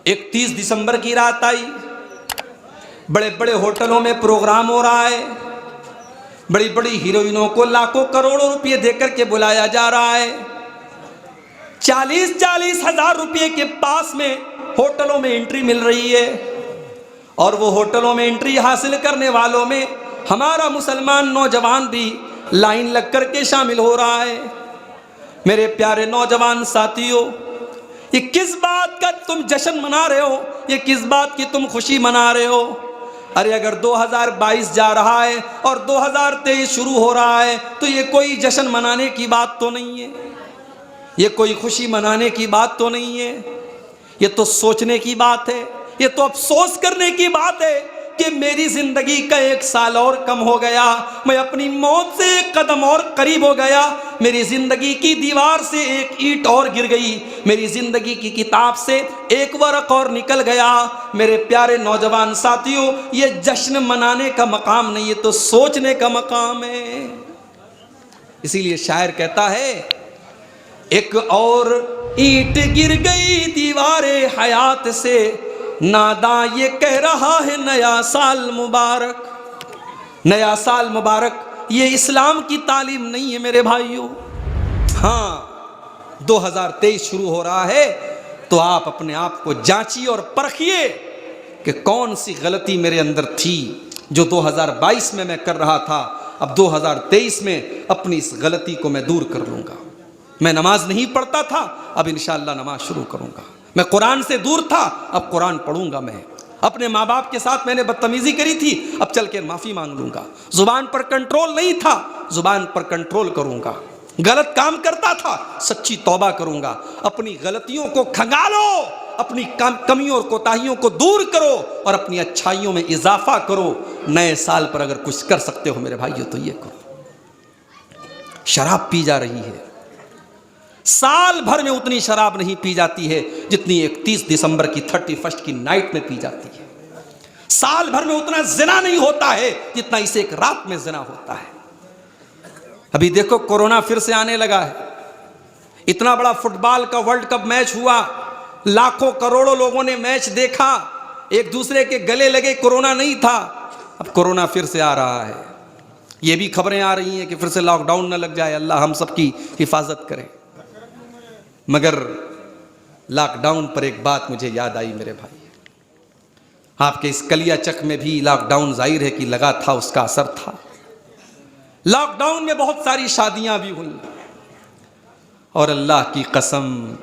31 दिसंबर की रात आई, बड़े बड़े होटलों में प्रोग्राम हो रहा है, बड़ी बड़ी हीरोइनों को लाखों करोड़ों रुपए देकर के बुलाया जा रहा है। 40-40 हजार रुपए के पास में होटलों में एंट्री मिल रही है, और वो होटलों में एंट्री हासिल करने वालों में हमारा मुसलमान नौजवान भी लाइन लग करके शामिल हो रहा है। मेरे प्यारे नौजवान साथियों, ये किस बात का तुम जश्न मना रहे हो, ये किस बात की तुम खुशी मना रहे हो? अरे अगर 2022 जा रहा है और 2023 शुरू हो रहा है तो ये कोई जश्न मनाने की बात तो नहीं है, ये कोई खुशी मनाने की बात तो नहीं है, ये तो सोचने की बात है, ये तो अफसोस करने की बात है कि मेरी जिंदगी का 1 साल और कम हो गया, मैं अपनी मौत से 1 कदम और करीब हो गया, मेरी जिंदगी की दीवार से 1 ईंट और गिर गई, मेरी जिंदगी की किताब से 1 वर्क और निकल गया। मेरे प्यारे नौजवान साथियों, ये जश्न मनाने का मकाम नहीं, ये तो सोचने का मकाम है। इसीलिए शायर कहता है, एक और ईंट गिर गई दीवारे हयात से, नादा ये कह रहा है नया साल मुबारक। नया साल मुबारक ये इस्लाम की तालीम नहीं है मेरे भाइयों। हाँ, 2023 शुरू हो रहा है तो आप अपने आप को जांचिए और परखिए कि कौन सी गलती मेरे अंदर थी जो 2022 में मैं कर रहा था। अब 2023 में अपनी इस गलती को मैं दूर कर लूँगा। मैं नमाज नहीं पढ़ता था, अब इंशाअल्लाह नमाज शुरू करूँगा। मैं कुरान से दूर था, अब कुरान पढ़ूंगा। मैं अपने माँ बाप के साथ मैंने बदतमीजी करी थी, अब चल के माफ़ी मांग लूँगा। ज़ुबान पर कंट्रोल नहीं था, ज़ुबान पर कंट्रोल करूँगा। गलत काम करता था, सच्ची तौबा करूँगा। अपनी गलतियों को खंगालो, अपनी कमियों और कोताहियों को दूर करो और अपनी अच्छाइयों में इजाफा करो। नए साल पर अगर कुछ कर सकते हो मेरे भाइयों तो ये करो। शराब पी जा रही है, साल भर में उतनी शराब नहीं पी जाती है जितनी 31 दिसंबर की 31st की नाइट में पी जाती है। साल भर में उतना जिना नहीं होता है जितना इसे एक रात में जिना होता है। अभी देखो कोरोना फिर से आने लगा है। इतना बड़ा फुटबॉल का वर्ल्ड कप मैच हुआ, लाखों करोड़ों लोगों ने मैच देखा, एक दूसरे के गले लगे, कोरोना नहीं था। अब कोरोना फिर से आ रहा है। ये भी खबरें आ रही हैं कि फिर से लॉकडाउन न लग जाए, अल्लाह हम सबकी हिफाजत करे। मगर लॉकडाउन पर एक बात मुझे याद आई मेरे भाई, आपके इस कलियाचक में भी लॉकडाउन जाहिर है कि लगा था, उसका असर था। लॉकडाउन में बहुत सारी शादियां भी हुई, और अल्लाह की कसम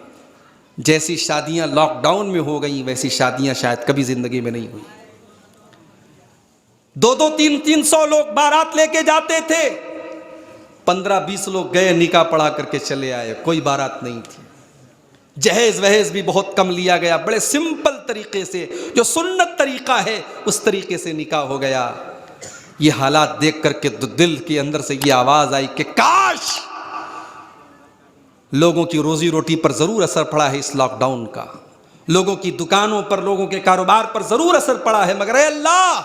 जैसी शादियां लॉकडाउन में हो गई वैसी शादियां शायद कभी जिंदगी में नहीं हुई। 200, 300 लोग बारात लेके जाते थे, 15-20 लोग गए, निकाह पढ़ा करके चले आए, कोई बारात नहीं थी। जहेज वहेज भी बहुत कम लिया गया, बड़े सिंपल तरीके से, जो सुन्नत तरीका है उस तरीके से निकाह हो गया। ये हालात देख करके दिल के अंदर से ये आवाज आई कि काश लोगों की रोजी रोटी पर जरूर असर पड़ा है इस लॉकडाउन का, लोगों की दुकानों पर, लोगों के कारोबार पर जरूर असर पड़ा है, मगर अल्लाह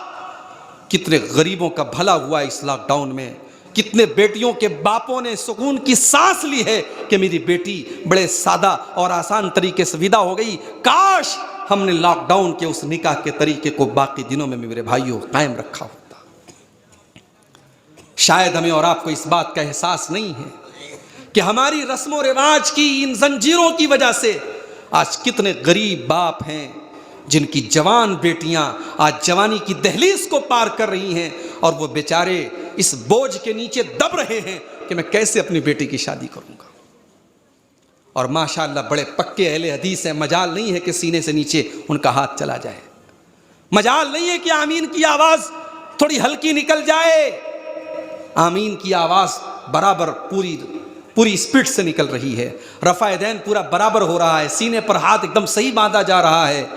कितने गरीबों का भला हुआ इस लॉकडाउन में। कितने बेटियों के बापों ने सुकून की सांस ली है कि मेरी बेटी बड़े सादा और आसान तरीके से विदा हो गई। काश हमने लॉकडाउन के उस निकाह के तरीके को बाकी दिनों में मेरे भाइयों कायम रखा होता। शायद हमें और आपको इस बात का एहसास नहीं है कि हमारी रस्मों रिवाज की इन जंजीरों की वजह से आज कितने गरीब बाप हैं जिनकी जवान बेटियां आज जवानी की दहलीज को पार कर रही हैं, और वो बेचारे इस बोझ के नीचे दब रहे हैं कि मैं कैसे अपनी बेटी की शादी करूंगा। और माशाअल्लाह बड़े पक्के अहले हदीस हैं, मजाल नहीं है कि सीने से नीचे उनका हाथ चला जाए, मजाल नहीं है कि आमीन की आवाज थोड़ी हल्की निकल जाए। आमीन की आवाज बराबर पूरी स्पीड से निकल रही है, रफ़ा दैन पूरा बराबर हो रहा है, सीने पर हाथ एकदम सही बांधा जा रहा है।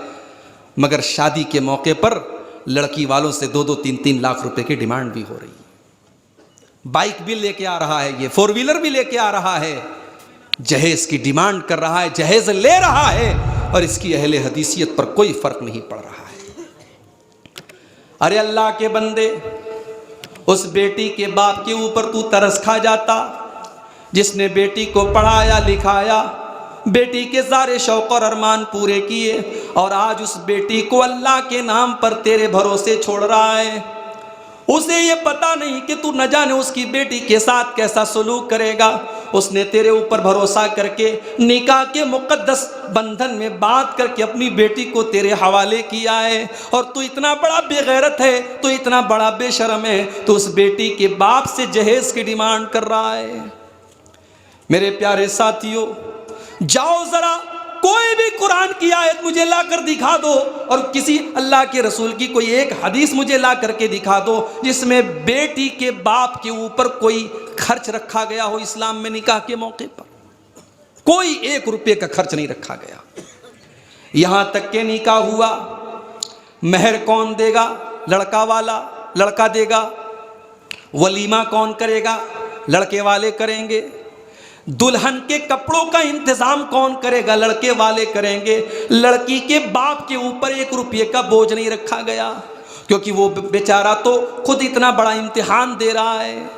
मगर शादी के मौके पर लड़की वालों से 2-2, 3-3 लाख रुपए की डिमांड भी हो रही है। बाइक भी लेके आ रहा है, ये 4 व्हीलर भी लेके आ रहा है, जहेज की डिमांड कर रहा है, जहेज ले रहा है, और इसकी अहले हदीसियत पर कोई फर्क नहीं पड़ रहा है। अरे अल्लाह के बंदे, उस बेटी के बाप के ऊपर तू तरस खा जाता जिसने बेटी को पढ़ाया लिखाया, बेटी के सारे शौक और अरमान पूरे किए, और आज उस बेटी को अल्लाह के नाम पर तेरे भरोसे छोड़ रहा है। उसे ये पता नहीं कि तू न जाने उसकी बेटी के साथ कैसा सलूक करेगा। उसने तेरे ऊपर भरोसा करके निकाह के मुकद्दस बंधन में बात करके अपनी बेटी को तेरे हवाले किया है, और तू इतना बड़ा बेगैरत है, तू इतना बड़ा बेशर्म है, तू उस बेटी के बाप से जहेज की डिमांड कर रहा है। मेरे प्यारे साथियों, जाओ जरा कोई भी कुरान की आयत मुझे ला कर दिखा दो, और किसी अल्लाह के रसूल की कोई एक हदीस मुझे ला करके दिखा दो जिसमें बेटी के बाप के ऊपर कोई खर्च रखा गया हो। इस्लाम में निकाह के मौके पर कोई 1 रुपये का खर्च नहीं रखा गया। यहां तक के निकाह हुआ, महर कौन देगा? लड़का वाला, लड़का देगा। वलीमा कौन करेगा? लड़के वाले करेंगे। दुल्हन के कपड़ों का इंतजाम कौन करेगा? लड़के वाले करेंगे। लड़की के बाप के ऊपर 1 रुपये का बोझ नहीं रखा गया, क्योंकि वो बेचारा तो खुद इतना बड़ा इम्तिहान दे रहा है।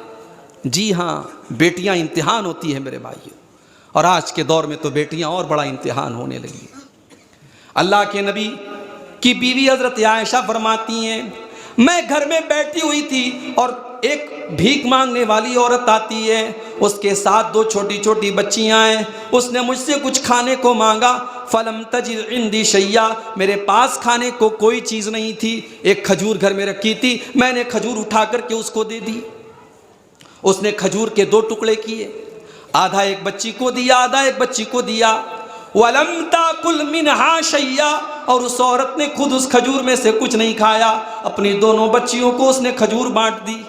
जी हाँ, बेटियां इम्तिहान होती है मेरे भाइयों, और आज के दौर में तो बेटियां और बड़ा इम्तिहान होने लगी। अल्लाह के नबी की बीवी हजरत आयशा फरमाती हैं, मैं घर में बैठी हुई थी और एक भीख मांगने वाली औरत आती है, उसके साथ 2 छोटी छोटी बच्चियां हैं। उसने मुझसे कुछ खाने को मांगा। फलम तजिद इंदी शैया, मेरे पास खाने को कोई चीज़ नहीं थी। एक खजूर घर में रखी थी, मैंने खजूर उठा करके उसको दे दी। उसने खजूर के 2 टुकड़े किए, आधा एक बच्ची को दिया, आधा एक बच्ची को दिया। वलम ताकुल मिनहा शैया, और उस औरत ने खुद उस खजूर में से कुछ नहीं खाया, अपनी दोनों बच्चियों को उसने खजूर बांट दी।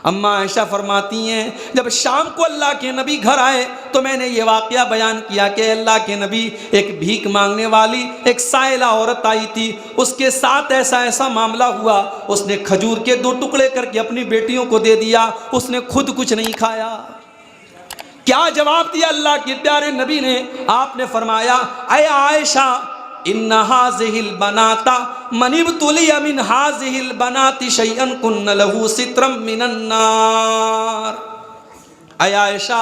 अम्मा आयशा फरमाती हैं, जब शाम को अल्लाह के नबी घर आए तो मैंने ये वाक़या बयान किया कि अल्लाह के नबी, एक भीख मांगने वाली एक साइला औरत आई थी, उसके साथ ऐसा ऐसा मामला हुआ। उसने खजूर के 2 टुकड़े करके अपनी बेटियों को दे दिया, उसने खुद कुछ नहीं खाया। क्या जवाब दिया अल्लाह के प्यारे नबी ने? आपने फरमाया, अय आयशा, इन्ना हाज़िहिल बनाता मनिब्तुलिया मिन हाज़िहिल बनाती शैअन कुन्न लहू सित्रम मिनन नार। अय आयशा,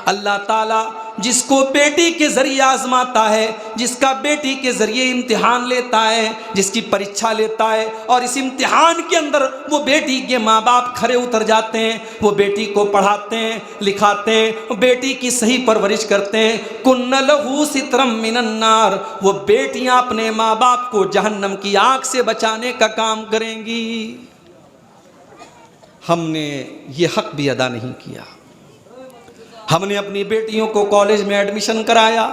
अल्लाह ताला जिसको बेटी के जरिए आजमाता है, जिसका बेटी के जरिए इम्तिहान लेता है, जिसकी परीक्षा लेता है, और इस इम्तिहान के अंदर वो बेटी के माँ बाप खरे उतर जाते हैं, वो बेटी को पढ़ाते हैं, लिखाते हैं, बेटी की सही परवरिश करते हैं। कुन्न लहू सित्रम मिनन नार, वो बेटियां अपने माँ बाप को जहन्नम की आग से बचाने का काम करेंगी। हमने ये हक भी अदा नहीं किया। हमने अपनी बेटियों को कॉलेज में एडमिशन कराया।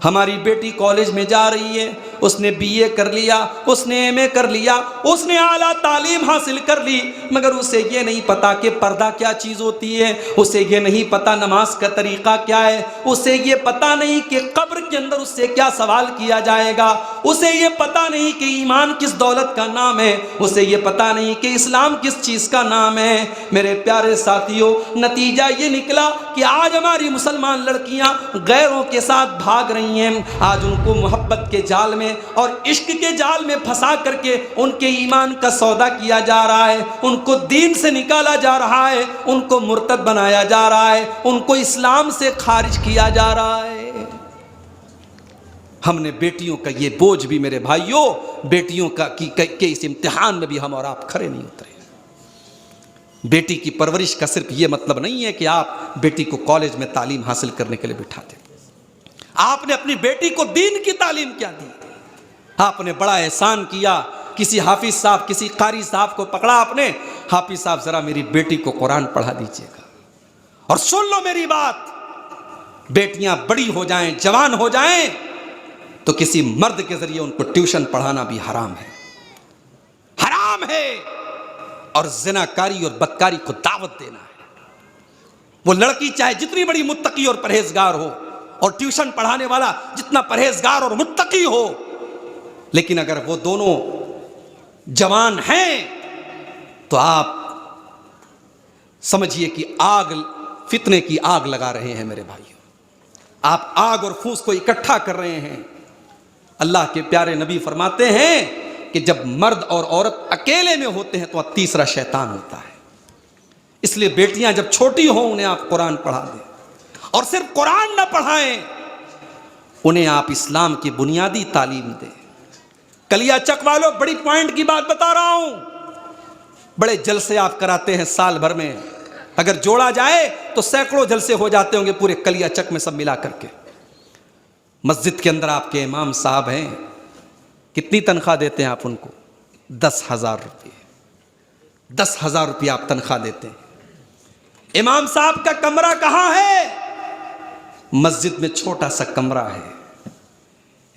हमारी बेटी कॉलेज में जा रही है, उसने बीए कर लिया, उसने एमए कर लिया, उसने आला तालीम हासिल कर ली, मगर उसे ये नहीं पता कि पर्दा क्या चीज़ होती है, उसे ये नहीं पता नमाज का तरीक़ा क्या है, उसे ये पता नहीं कि कब्र के अंदर उससे क्या सवाल किया जाएगा, उसे ये पता नहीं कि ईमान किस दौलत का नाम है, उसे ये पता नहीं कि इस्लाम किस चीज़ का नाम है। मेरे प्यारे साथियों, नतीजा ये निकला कि आज हमारी मुसलमान लड़कियाँ गैरों के साथ भाग रही हैं। आज उनको मोहब्बत के जाल में और इश्क के जाल में फंसा करके उनके ईमान का सौदा किया जा रहा है, उनको दीन से निकाला जा रहा है, उनको मुर्तद बनाया जा रहा है, उनको इस्लाम से खारिज किया जा रहा है। हमने बेटियों का ये बोझ भी मेरे भाइयों, बेटियों का के इस इम्तिहान में भी हम और आप खरे नहीं उतरे। बेटी की परवरिश का सिर्फ ये मतलब नहीं है कि आप बेटी को कॉलेज में तालीम हासिल करने के लिए बिठा दें। आपने अपनी बेटी को दीन की तालीम क्या दी? आपने बड़ा एहसान किया, किसी हाफिज साहब, किसी कारी साहब को पकड़ा आपने, हाफिज साहब जरा मेरी बेटी को कुरान पढ़ा दीजिएगा। और सुन लो मेरी बात, बेटियां बड़ी हो जाएं, जवान हो जाएं, तो किसी मर्द के जरिए उनको ट्यूशन पढ़ाना भी हराम है, हराम है। और ज़िनाकारी और बदकारी को दावत देना है। वो लड़की चाहे जितनी बड़ी मुत्तकी और परहेजगार हो, और ट्यूशन पढ़ाने वाला जितना परहेजगार और मुत्तकी हो, लेकिन अगर वो दोनों जवान हैं तो आप समझिए कि आग, फितने की आग लगा रहे हैं मेरे भाइयों। आप आग और फूस को इकट्ठा कर रहे हैं। अल्लाह के प्यारे नबी फरमाते हैं कि जब मर्द और औरत अकेले में होते हैं तो तीसरा शैतान होता है। इसलिए बेटियां जब छोटी हों उन्हें आप कुरान पढ़ा दें, और सिर्फ कुरान ना पढ़ाएं, उन्हें आप इस्लाम की बुनियादी तालीम दें। कलियाचक वालों, बड़ी पॉइंट की बात बता रहा हूं। बड़े जलसे आप कराते हैं साल भर में, अगर जोड़ा जाए तो सैकड़ों जलसे हो जाते होंगे पूरे कलियाचक में सब मिला करके। मस्जिद के अंदर आपके इमाम साहब हैं, कितनी तनख्वाह देते हैं आप उनको? 10,000 रुपये। 10,000 रुपये आप तनख्वाह देते हैं। इमाम साहब का कमरा कहां है? मस्जिद में छोटा सा कमरा है।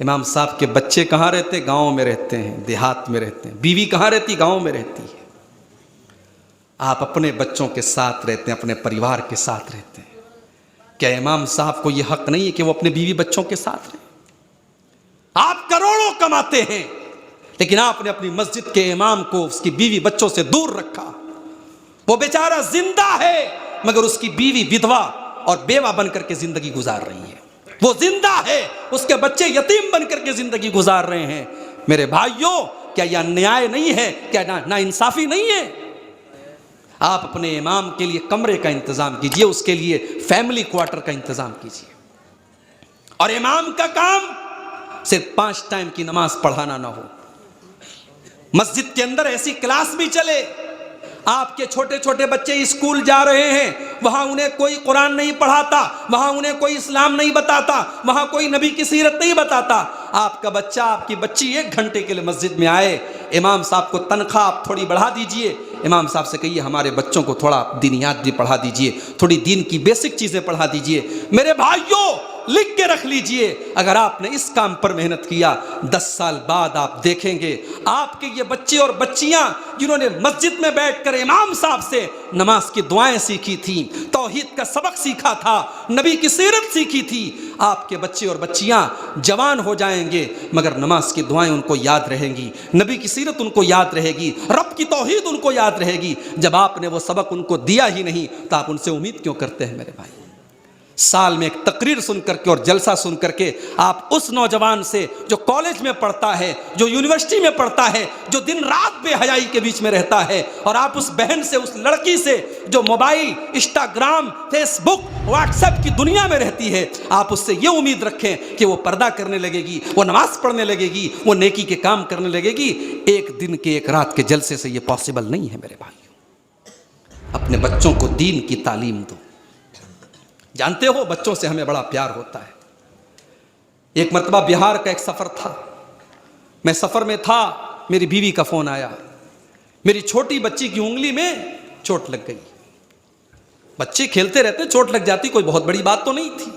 इमाम साहब के बच्चे कहां रहते? गांव में रहते हैं, देहात में रहते हैं। बीवी कहां रहती? गांव में रहती है। आप अपने बच्चों के साथ रहते हैं, अपने परिवार के साथ रहते हैं। क्या इमाम साहब को यह हक नहीं है कि वो अपने बीवी बच्चों के साथ रहें? आप करोड़ों कमाते हैं, लेकिन आपने अपनी मस्जिद के इमाम को उसकी बीवी बच्चों से दूर रखा। वो बेचारा जिंदा है, मगर उसकी बीवी विधवा और बेवा बनकर के जिंदगी गुजार रही है। वो जिंदा है, उसके बच्चे यतीम बनकर के जिंदगी गुजार रहे हैं। मेरे भाइयों, क्या यह न्याय नहीं है? क्या ना इंसाफी नहीं है? आप अपने इमाम के लिए कमरे का इंतजाम कीजिए, उसके लिए फैमिली क्वार्टर का इंतजाम कीजिए। और इमाम का काम सिर्फ 5 टाइम की नमाज पढ़ाना ना हो। मस्जिद के अंदर ऐसी क्लास भी चले। आपके छोटे छोटे बच्चे स्कूल जा रहे हैं, वहां उन्हें कोई कुरान नहीं पढ़ाता, वहां उन्हें कोई इस्लाम नहीं बताता, वहां कोई नबी की सीरत नहीं बताता। आपका बच्चा, आपकी बच्ची 1 घंटे के लिए मस्जिद में आए, इमाम साहब को तनख्वाह आप थोड़ी बढ़ा दीजिए। इमाम साहब से कहिए हमारे बच्चों को थोड़ा दीनियात भी पढ़ा दीजिए, थोड़ी दीन की बेसिक चीज़ें पढ़ा दीजिए। मेरे भाइयों, लिख के रख लीजिए, अगर आपने इस काम पर मेहनत किया, 10 साल बाद आप देखेंगे आपके ये बच्चे और बच्चियां जिन्होंने मस्जिद में बैठकर इमाम साहब से नमाज की दुआएं सीखी थी, तौहीद का सबक सीखा था, नबी की सीरत सीखी थी, आपके बच्चे और बच्चियां जवान हो जाएंगे मगर नमाज की दुआएं उनको याद रहेंगी, नबी की सीरत उनको याद रहेगी, रब की तौहीद उनको याद रहेगी। जब आपने वो सबक उनको दिया ही नहीं तो आप उनसे उम्मीद क्यों करते हैं? मेरे भाई, साल में एक तकरीर सुन करके और जलसा सुन करके आप उस नौजवान से जो कॉलेज में पढ़ता है, जो यूनिवर्सिटी में पढ़ता है, जो दिन रात बेहयाई के बीच में रहता है, और आप उस बहन से, उस लड़की से जो मोबाइल, इंस्टाग्राम, फेसबुक, व्हाट्सएप की दुनिया में रहती है, आप उससे ये उम्मीद रखें कि वो पर्दा करने लगेगी, वो नमाज पढ़ने लगेगी, वो नेकी के काम करने लगेगी। एक दिन के, एक रात के जलसे से ये पॉसिबल नहीं है। मेरे भाइयों, अपने बच्चों को दीन की तालीम दो। जानते हो, बच्चों से हमें बड़ा प्यार होता है। एक मर्तबा बिहार का एक सफ़र था, मैं सफ़र में था, मेरी बीवी का फ़ोन आया, मेरी छोटी बच्ची की उंगली में चोट लग गई। बच्चे खेलते रहते, चोट लग जाती, कोई बहुत बड़ी बात तो नहीं थी।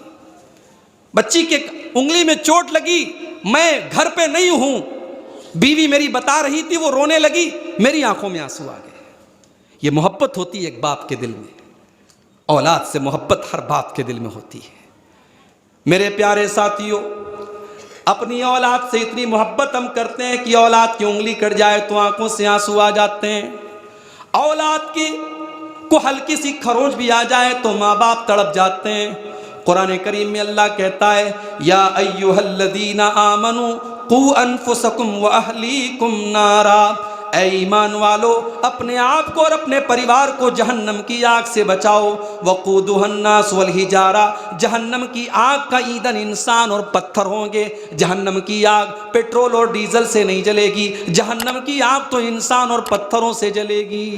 बच्ची के उंगली में चोट लगी, मैं घर पे नहीं हूं, बीवी मेरी बता रही थी, वो रोने लगी, मेरी आंखों में आंसू आ गए। ये मोहब्बत होती है एक बाप के दिल में, औलाद से मोहब्बत हर बाप के दिल में होती है। मेरे प्यारे साथियों, अपनी औलाद से इतनी मोहब्बत हम करते हैं कि औलाद की उंगली कट जाए तो आंखों से आंसू आ जाते हैं। औलाद की को हल्की सी खरोंच भी आ जाए तो माँ बाप तड़प जाते हैं। कुरान करीम में अल्लाह कहता है, या अय्युहल्लज़ीना आमनू कू अनफुसकुम व अहलीकुम नारा, ऐ ईमान वालो, अपने आप को और अपने परिवार को जहन्नम की आग से बचाओ। वक़ूदुहन्नास वल हिजारा, जहन्नम की आग का ईंधन इंसान और पत्थर होंगे। जहन्नम की आग पेट्रोल और डीजल से नहीं जलेगी, जहन्नम की आग तो इंसान और पत्थरों से जलेगी।